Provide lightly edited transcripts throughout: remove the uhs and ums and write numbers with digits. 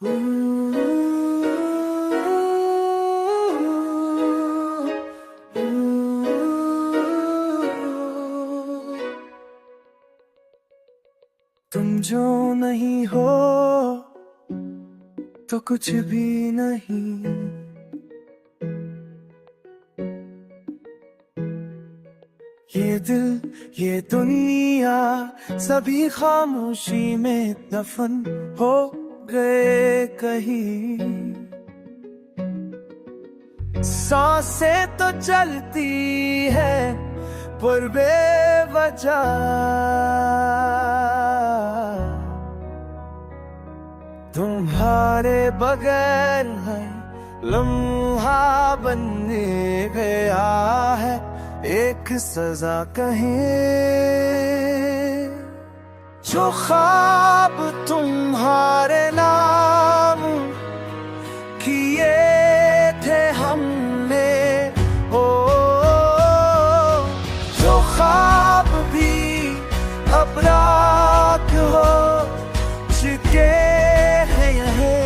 तुम जो नहीं हो तो कुछ भी नहीं। ये दिल ये दुनिया सभी खामोशी में दफन हो गए कहीं। सांसें तो चलती है पर बेवजह, तुम्हारे बगैर है लम्हा बनने गया है एक सजा कहीं। जो ख्वाब तुम्हारे नाम किए थे हमने, हो जो ख्वाब भी अब रात हो चुके हैं यहीं।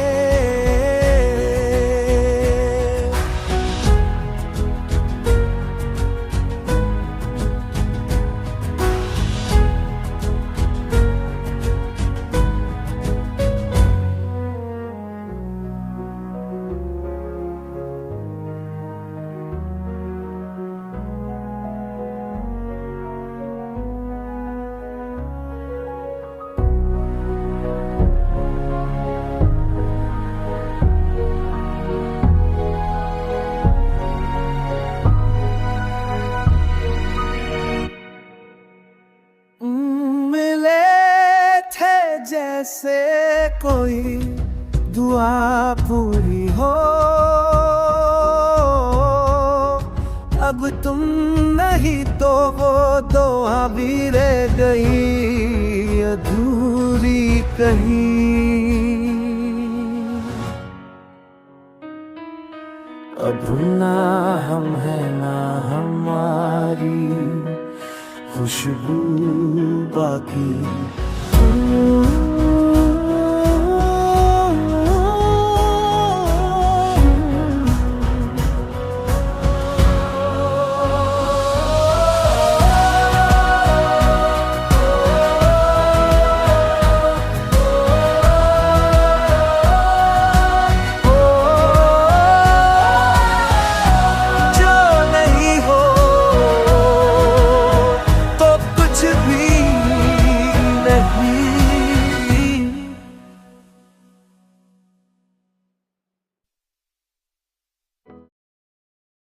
जैसे कोई दुआ पूरी हो, अब तुम नहीं तो वो दुआ भी रह गई अधूरी कहीं। अब ना हम है ना हमारी खुशबू बाकी।